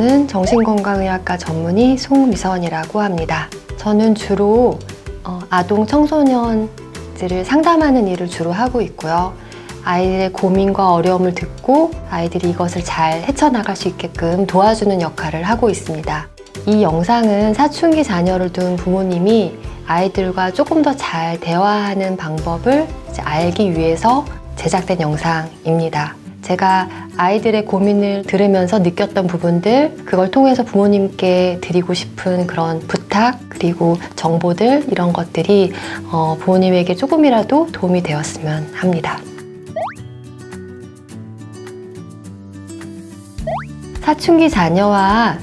저는 정신건강의학과 전문의 송미선이라고 합니다. 저는 주로 아동 청소년들을 상담하는 일을 주로 하고 있고요. 아이들의 고민과 어려움을 듣고 아이들이 이것을 잘 헤쳐나갈 수 있게끔 도와주는 역할을 하고 있습니다. 이 영상은 사춘기 자녀를 둔 부모님이 아이들과 조금 더 잘 대화하는 방법을 알기 위해서 제작된 영상입니다. 제가 아이들의 고민을 들으면서 느꼈던 부분들, 그걸 통해서 부모님께 드리고 싶은 그런 부탁, 그리고 정보들, 이런 것들이 부모님에게 조금이라도 도움이 되었으면 합니다. 사춘기 자녀와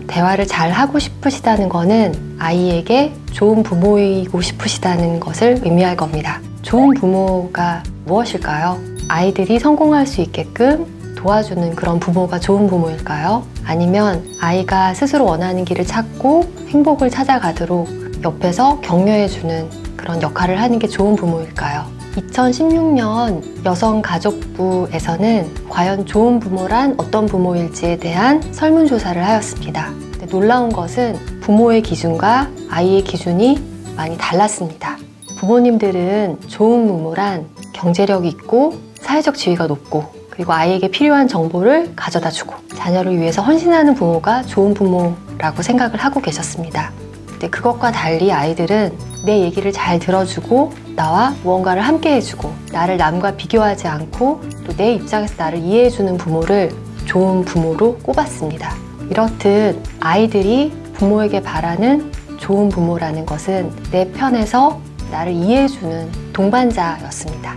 대화를 잘 하고 싶으시다는 것은 아이에게 좋은 부모이고 싶으시다는 것을 의미할 겁니다. 좋은 부모가 무엇일까요? 아이들이 성공할 수 있게끔 도와주는 그런 부모가 좋은 부모일까요? 아니면 아이가 스스로 원하는 길을 찾고 행복을 찾아가도록 옆에서 격려해주는 그런 역할을 하는 게 좋은 부모일까요? 2016년 여성가족부에서는 과연 좋은 부모란 어떤 부모일지에 대한 설문조사를 하였습니다. 놀라운 것은 부모의 기준과 아이의 기준이 많이 달랐습니다. 부모님들은 좋은 부모란 경제력이 있고 사회적 지위가 높고 그리고 아이에게 필요한 정보를 가져다 주고 자녀를 위해서 헌신하는 부모가 좋은 부모라고 생각을 하고 계셨습니다. 근데 그것과 달리 아이들은 내 얘기를 잘 들어주고 나와 무언가를 함께 해주고 나를 남과 비교하지 않고 또 내 입장에서 나를 이해해주는 부모를 좋은 부모로 꼽았습니다. 이렇듯 아이들이 부모에게 바라는 좋은 부모라는 것은 내 편에서 나를 이해해주는 동반자였습니다.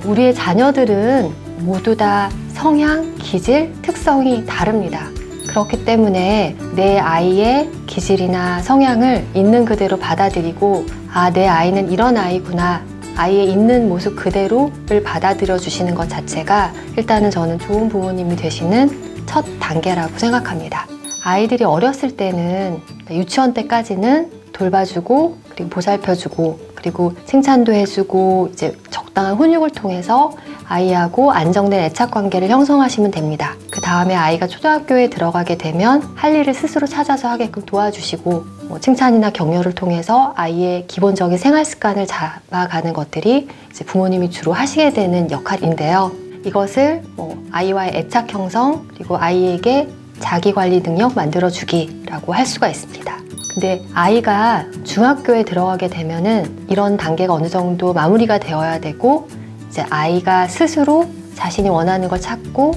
우리의 자녀들은 모두 다 성향, 기질, 특성이 다릅니다. 그렇기 때문에 내 아이의 기질이나 성향을 있는 그대로 받아들이고 내 아이는 이런 아이구나, 아이의 있는 모습 그대로를 받아들여 주시는 것 자체가 일단은 저는 좋은 부모님이 되시는 첫 단계라고 생각합니다. 아이들이 어렸을 때는 유치원 때까지는 돌봐주고 그리고 보살펴주고 그리고 칭찬도 해주고 이제 적당한 훈육을 통해서 아이하고 안정된 애착관계를 형성하시면 됩니다. 그 다음에 아이가 초등학교에 들어가게 되면 할 일을 스스로 찾아서 하게끔 도와주시고 칭찬이나 격려를 통해서 아이의 기본적인 생활 습관을 잡아가는 것들이 이제 부모님이 주로 하시게 되는 역할인데요. 이것을 아이와의 애착 형성 그리고 아이에게 자기관리 능력 만들어주기라고 할 수가 있습니다. 근데 아이가 중학교에 들어가게 되면은 이런 단계가 어느 정도 마무리가 되어야 되고 이제 아이가 스스로 자신이 원하는 걸 찾고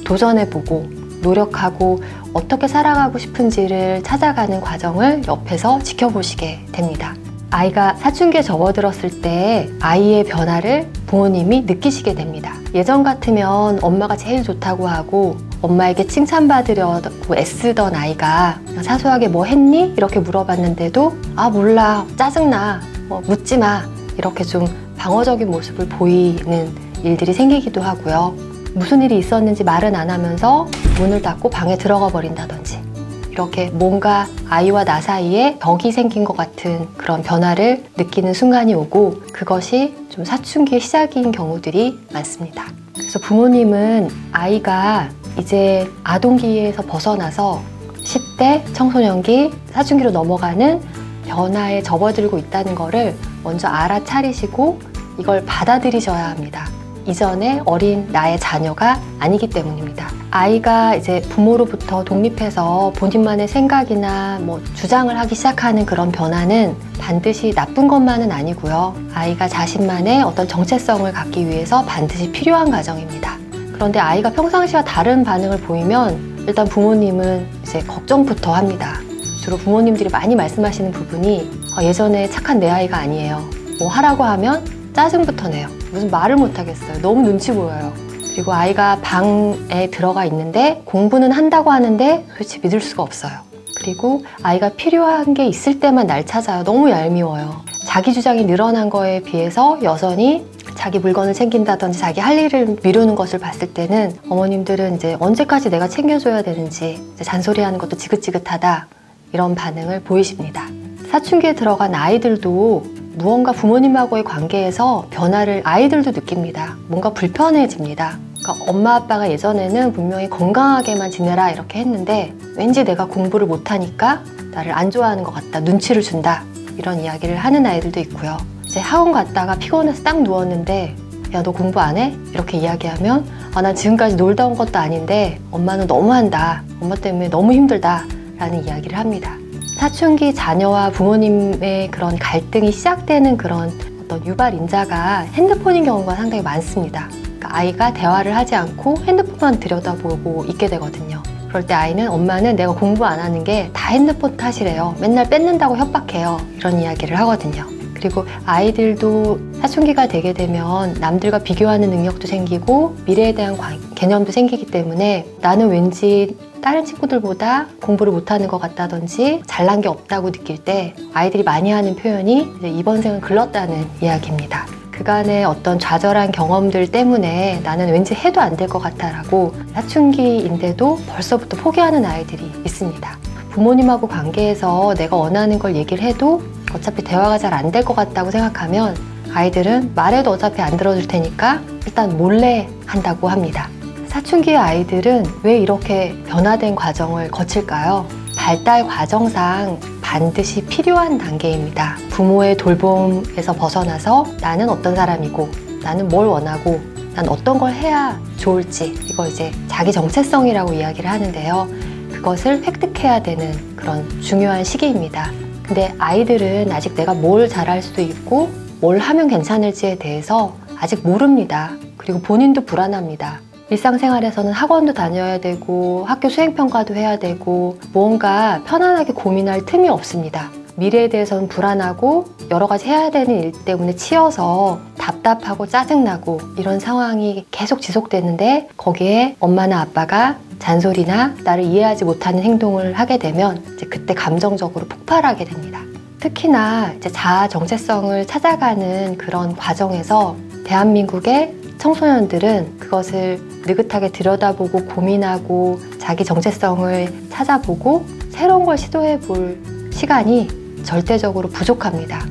도전해보고 노력하고 어떻게 살아가고 싶은지를 찾아가는 과정을 옆에서 지켜보시게 됩니다. 아이가 사춘기에 접어들었을 때 아이의 변화를 부모님이 느끼시게 됩니다. 예전 같으면 엄마가 제일 좋다고 하고 엄마에게 칭찬받으려고 애쓰던 아이가 사소하게 뭐 했니? 이렇게 물어봤는데도 몰라, 짜증나, 묻지 마, 이렇게 좀 방어적인 모습을 보이는 일들이 생기기도 하고요. 무슨 일이 있었는지 말은 안 하면서 문을 닫고 방에 들어가 버린다든지 이렇게 뭔가 아이와 나 사이에 벽이 생긴 것 같은 그런 변화를 느끼는 순간이 오고 그것이 좀 사춘기의 시작인 경우들이 많습니다. 그래서 부모님은 아이가 이제 아동기에서 벗어나서 10대, 청소년기, 사춘기로 넘어가는 변화에 접어들고 있다는 것을 먼저 알아차리시고 이걸 받아들이셔야 합니다. 이전에 어린 나의 자녀가 아니기 때문입니다. 아이가 이제 부모로부터 독립해서 본인만의 생각이나 주장을 하기 시작하는 그런 변화는 반드시 나쁜 것만은 아니고요. 아이가 자신만의 어떤 정체성을 갖기 위해서 반드시 필요한 과정입니다. 그런데 아이가 평상시와 다른 반응을 보이면 일단 부모님은 이제 걱정부터 합니다. 주로 부모님들이 많이 말씀하시는 부분이 예전에 착한 내 아이가 아니에요. 뭐 하라고 하면 짜증부터 내요. 무슨 말을 못 하겠어요. 너무 눈치 보여요. 그리고 아이가 방에 들어가 있는데 공부는 한다고 하는데 도대체 믿을 수가 없어요. 그리고 아이가 필요한 게 있을 때만 날 찾아요. 너무 얄미워요. 자기 주장이 늘어난 거에 비해서 여전히 자기 물건을 챙긴다든지 자기 할 일을 미루는 것을 봤을 때는 어머님들은 이제 언제까지 내가 챙겨줘야 되는지 이제 잔소리하는 것도 지긋지긋하다, 이런 반응을 보이십니다. 사춘기에 들어간 아이들도 무언가 부모님하고의 관계에서 변화를 아이들도 느낍니다. 뭔가 불편해집니다. 그러니까 엄마 아빠가 예전에는 분명히 건강하게만 지내라 이렇게 했는데 왠지 내가 공부를 못하니까 나를 안 좋아하는 것 같다, 눈치를 준다, 이런 이야기를 하는 아이들도 있고요. 이제 학원 갔다가 피곤해서 딱 누웠는데 야, 너 공부 안 해? 이렇게 이야기하면 난 지금까지 놀다 온 것도 아닌데 엄마는 너무한다, 엄마 때문에 너무 힘들다 라는 이야기를 합니다. 사춘기 자녀와 부모님의 그런 갈등이 시작되는 그런 어떤 유발 인자가 핸드폰인 경우가 상당히 많습니다. 그러니까 아이가 대화를 하지 않고 핸드폰만 들여다보고 있게 되거든요. 그럴 때 아이는 엄마는 내가 공부 안 하는 게 다 핸드폰 탓이래요, 맨날 뺏는다고 협박해요, 이런 이야기를 하거든요. 그리고 아이들도 사춘기가 되게 되면 남들과 비교하는 능력도 생기고 미래에 대한 개념도 생기기 때문에 나는 왠지 다른 친구들보다 공부를 못하는 것 같다든지 잘난 게 없다고 느낄 때 아이들이 많이 하는 표현이 이제 이번 생은 글렀다는 이야기입니다. 그간의 어떤 좌절한 경험들 때문에 나는 왠지 해도 안 될 것 같아 라고 사춘기인데도 벌써부터 포기하는 아이들이 있습니다. 부모님하고 관계에서 내가 원하는 걸 얘기를 해도 어차피 대화가 잘 안 될 것 같다고 생각하면 아이들은 말해도 어차피 안 들어줄 테니까 일단 몰래 한다고 합니다. 사춘기의 아이들은 왜 이렇게 변화된 과정을 거칠까요? 발달 과정상 반드시 필요한 단계입니다. 부모의 돌봄에서 벗어나서 나는 어떤 사람이고 나는 뭘 원하고 난 어떤 걸 해야 좋을지, 이거 이제 자기 정체성이라고 이야기를 하는데요. 그것을 획득해야 되는 그런 중요한 시기입니다. 근데 아이들은 아직 내가 뭘 잘할 수도 있고 뭘 하면 괜찮을지에 대해서 아직 모릅니다. 그리고 본인도 불안합니다. 일상생활에서는 학원도 다녀야 되고 학교 수행평가도 해야 되고 무언가 편안하게 고민할 틈이 없습니다. 미래에 대해서는 불안하고 여러 가지 해야 되는 일 때문에 치여서 답답하고 짜증나고 이런 상황이 계속 지속되는데 거기에 엄마나 아빠가 잔소리나 나를 이해하지 못하는 행동을 하게 되면 이제 그때 감정적으로 폭발하게 됩니다. 특히나 이제 자아 정체성을 찾아가는 그런 과정에서 대한민국의 청소년들은 그것을 느긋하게 들여다보고 고민하고 자기 정체성을 찾아보고 새로운 걸 시도해 볼 시간이 절대적으로 부족합니다.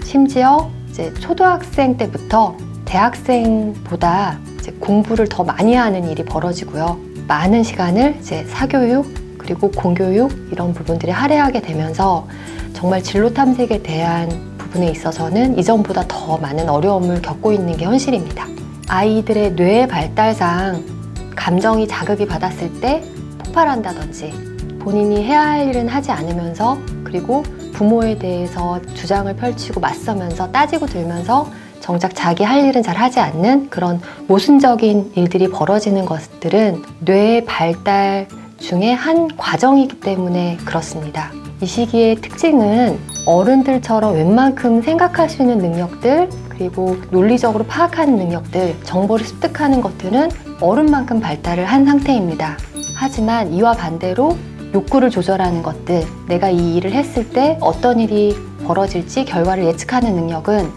심지어 이제 초등학생 때부터 대학생보다 이제 공부를 더 많이 하는 일이 벌어지고요. 많은 시간을 이제 사교육 그리고 공교육 이런 부분들이 할애하게 되면서 정말 진로 탐색에 대한 부분에 있어서는 이전보다 더 많은 어려움을 겪고 있는 게 현실입니다. 아이들의 뇌 발달상 감정이 자극이 받았을 때 폭발한다든지 본인이 해야 할 일은 하지 않으면서 그리고 부모에 대해서 주장을 펼치고 맞서면서 따지고 들면서 정작 자기 할 일은 잘 하지 않는 그런 모순적인 일들이 벌어지는 것들은 뇌의 발달 중에 한 과정이기 때문에 그렇습니다. 이 시기의 특징은 어른들처럼 웬만큼 생각할 수 있는 능력들 그리고 논리적으로 파악하는 능력들, 정보를 습득하는 것들은 어른만큼 발달을 한 상태입니다. 하지만 이와 반대로 욕구를 조절하는 것들, 내가 이 일을 했을 때 어떤 일이 벌어질지 결과를 예측하는 능력은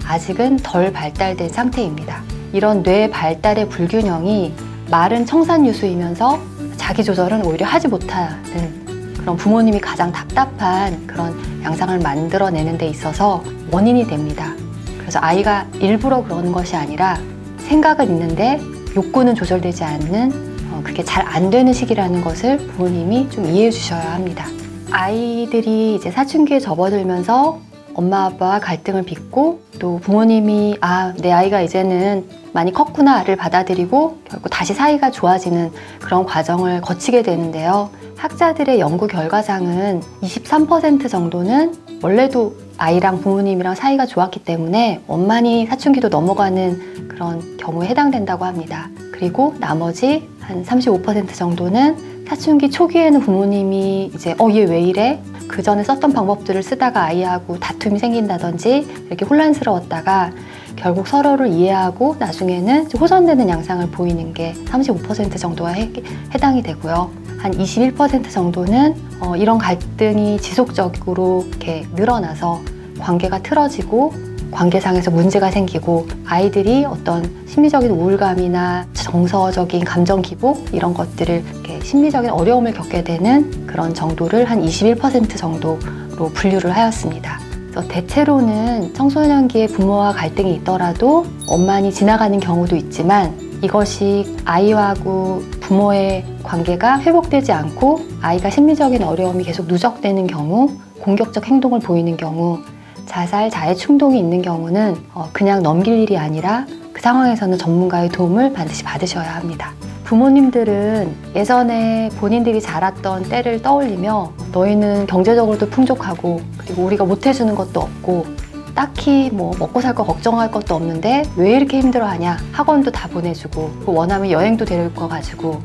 아직은 덜 발달된 상태입니다. 이런 뇌 발달의 불균형이 마른 청산유수이면서 자기 조절은 오히려 하지 못하는 그런 부모님이 가장 답답한 그런 양상을 만들어내는 데 있어서 원인이 됩니다. 그래서 아이가 일부러 그러는 것이 아니라 생각은 있는데 욕구는 조절되지 않는 그게 잘 안 되는 시기라는 것을 부모님이 좀 이해해 주셔야 합니다. 아이들이 이제 사춘기에 접어들면서 엄마 아빠와 갈등을 빚고 또 부모님이 내 아이가 이제는 많이 컸구나를 받아들이고 결국 다시 사이가 좋아지는 그런 과정을 거치게 되는데요. 학자들의 연구 결과상은 23% 정도는 원래도 아이랑 부모님이랑 사이가 좋았기 때문에 원만히 사춘기도 넘어가는 그런 경우에 해당된다고 합니다. 그리고 나머지 한 35% 정도는 사춘기 초기에는 부모님이 이제 얘 왜 이래? 그 전에 썼던 방법들을 쓰다가 아이하고 다툼이 생긴다든지 이렇게 혼란스러웠다가 결국 서로를 이해하고 나중에는 호전되는 양상을 보이는 게 35% 정도가 해당이 되고요. 한 21% 정도는 이런 갈등이 지속적으로 이렇게 늘어나서 관계가 틀어지고 관계상에서 문제가 생기고 아이들이 어떤 심리적인 우울감이나 정서적인 감정 기복 이런 것들을 이렇게 심리적인 어려움을 겪게 되는 그런 정도를 한 21% 정도로 분류를 하였습니다. 그래서 대체로는 청소년기에 부모와 갈등이 있더라도 원만히 지나가는 경우도 있지만 이것이 아이하고 부모의 관계가 회복되지 않고 아이가 심리적인 어려움이 계속 누적되는 경우, 공격적 행동을 보이는 경우, 자살, 자해 충동이 있는 경우는 그냥 넘길 일이 아니라 그 상황에서는 전문가의 도움을 반드시 받으셔야 합니다. 부모님들은 예전에 본인들이 자랐던 때를 떠올리며 너희는 경제적으로도 풍족하고 그리고 우리가 못해주는 것도 없고 딱히 뭐 먹고 살 거 걱정할 것도 없는데 왜 이렇게 힘들어하냐, 학원도 다 보내주고 원하면 여행도 데려올 거 가지고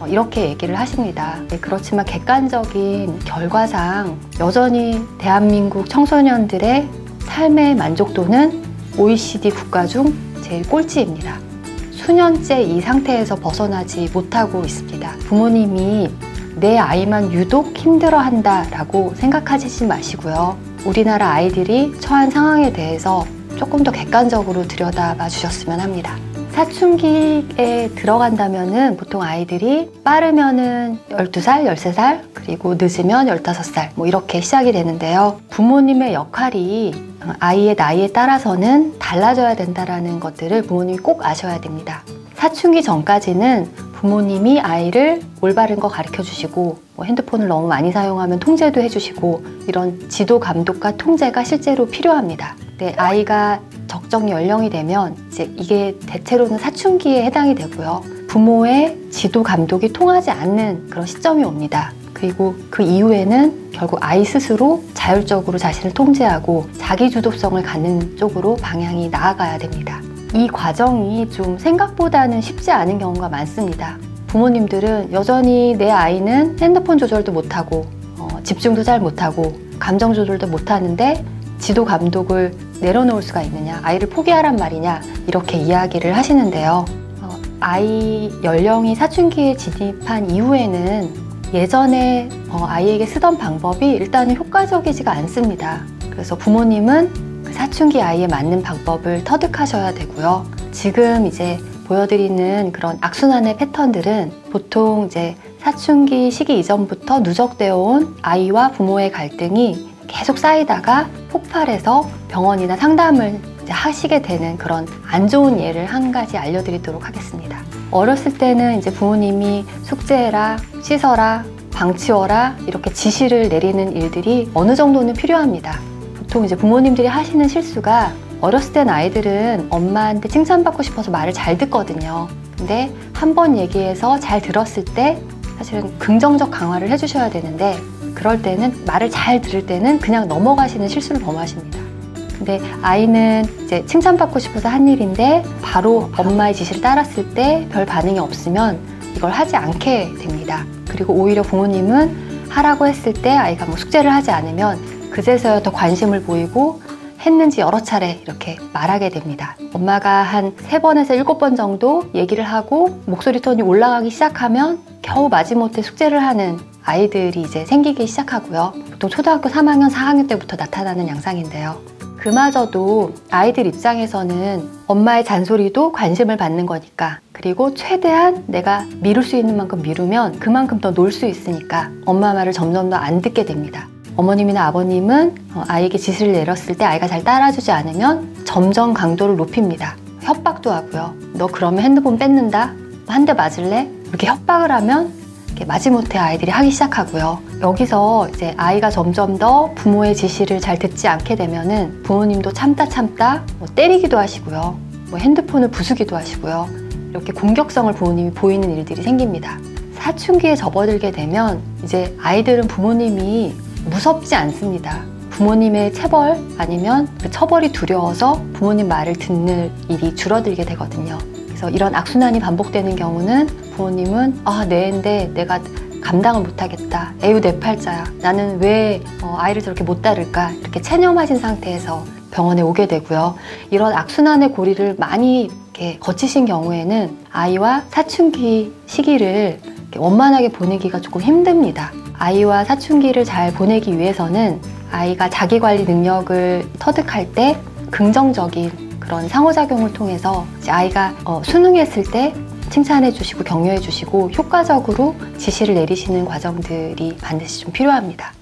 이렇게 얘기를 하십니다. 그렇지만 객관적인 결과상 여전히 대한민국 청소년들의 삶의 만족도는 OECD 국가 중 제일 꼴찌입니다. 수년째 이 상태에서 벗어나지 못하고 있습니다. 부모님이 내 아이만 유독 힘들어한다 라고 생각하시지 마시고요. 우리나라 아이들이 처한 상황에 대해서 조금 더 객관적으로 들여다봐 주셨으면 합니다. 사춘기에 들어간다면은 보통 아이들이 빠르면은 12살, 13살, 그리고 늦으면 15살 뭐 이렇게 시작이 되는데요. 부모님의 역할이 아이의 나이에 따라서는 달라져야 된다는 것들을 부모님이 꼭 아셔야 됩니다. 사춘기 전까지는 부모님이 아이를 올바른 거 가르쳐 주시고 뭐 핸드폰을 너무 많이 사용하면 통제도 해주시고 이런 지도 감독과 통제가 실제로 필요합니다. 근데 아이가 적정 연령이 되면 이제 이게 대체로는 사춘기에 해당이 되고요. 부모의 지도 감독이 통하지 않는 그런 시점이 옵니다. 그리고 그 이후에는 결국 아이 스스로 자율적으로 자신을 통제하고 자기 주도성을 갖는 쪽으로 방향이 나아가야 됩니다. 이 과정이 좀 생각보다는 쉽지 않은 경우가 많습니다. 부모님들은 여전히 내 아이는 핸드폰 조절도 못하고 집중도 잘 못하고 감정 조절도 못하는데 지도 감독을 내려놓을 수가 있느냐, 아이를 포기하란 말이냐 이렇게 이야기를 하시는데요. 아이 연령이 사춘기에 진입한 이후에는 예전에 아이에게 쓰던 방법이 일단은 효과적이지가 않습니다. 그래서 부모님은 그 사춘기 아이에 맞는 방법을 터득하셔야 되고요. 지금 이제 보여드리는 그런 악순환의 패턴들은 보통 이제 사춘기 시기 이전부터 누적되어 온 아이와 부모의 갈등이 계속 쌓이다가 폭발해서 병원이나 상담을 이제 하시게 되는 그런 안 좋은 예를 한 가지 알려드리도록 하겠습니다. 어렸을 때는 이제 부모님이 숙제해라, 씻어라, 방 치워라 이렇게 지시를 내리는 일들이 어느 정도는 필요합니다. 보통 이제 부모님들이 하시는 실수가 어렸을 땐 아이들은 엄마한테 칭찬받고 싶어서 말을 잘 듣거든요. 근데 한 번 얘기해서 잘 들었을 때 사실은 긍정적 강화를 해주셔야 되는데 그럴 때는 말을 잘 들을 때는 그냥 넘어가시는 실수를 범하십니다. 근데 아이는 이제 칭찬받고 싶어서 한 일인데 바로 엄마의 지시를 따랐을 때 별 반응이 없으면 이걸 하지 않게 됩니다. 그리고 오히려 부모님은 하라고 했을 때 아이가 뭐 숙제를 하지 않으면 그제서야 더 관심을 보이고 했는지 여러 차례 이렇게 말하게 됩니다. 엄마가 한 3번에서 7번 정도 얘기를 하고 목소리 톤이 올라가기 시작하면 겨우 마지못해 숙제를 하는 아이들이 이제 생기기 시작하고요. 보통 초등학교 3학년, 4학년 때부터 나타나는 양상인데요. 그마저도 아이들 입장에서는 엄마의 잔소리도 관심을 받는 거니까, 그리고 최대한 내가 미룰 수 있는 만큼 미루면 그만큼 더 놀 수 있으니까 엄마 말을 점점 더 안 듣게 됩니다. 어머님이나 아버님은 아이에게 지시를 내렸을 때 아이가 잘 따라주지 않으면 점점 강도를 높입니다. 협박도 하고요. 너 그러면 핸드폰 뺏는다? 한 대 맞을래? 이렇게 협박을 하면 이렇게 마지못해 아이들이 하기 시작하고요. 여기서 이제 아이가 점점 더 부모의 지시를 잘 듣지 않게 되면은 부모님도 참다 뭐 때리기도 하시고요. 뭐 핸드폰을 부수기도 하시고요. 이렇게 공격성을 부모님이 보이는 일들이 생깁니다. 사춘기에 접어들게 되면 이제 아이들은 부모님이 무섭지 않습니다. 부모님의 체벌 아니면 그 처벌이 두려워서 부모님 말을 듣는 일이 줄어들게 되거든요. 그래서 이런 악순환이 반복되는 경우는 부모님은 내 애인데 내가 감당을 못하겠다. 에휴 내 팔자야. 나는 왜 아이를 저렇게 못 다룰까? 이렇게 체념하신 상태에서 병원에 오게 되고요. 이런 악순환의 고리를 많이 이렇게 거치신 경우에는 아이와 사춘기 시기를 원만하게 보내기가 조금 힘듭니다. 아이와 사춘기를 잘 보내기 위해서는 아이가 자기관리 능력을 터득할 때 긍정적인 그런 상호작용을 통해서 이제 아이가 수능했을 때 칭찬해 주시고 격려해 주시고 효과적으로 지시를 내리시는 과정들이 반드시 좀 필요합니다.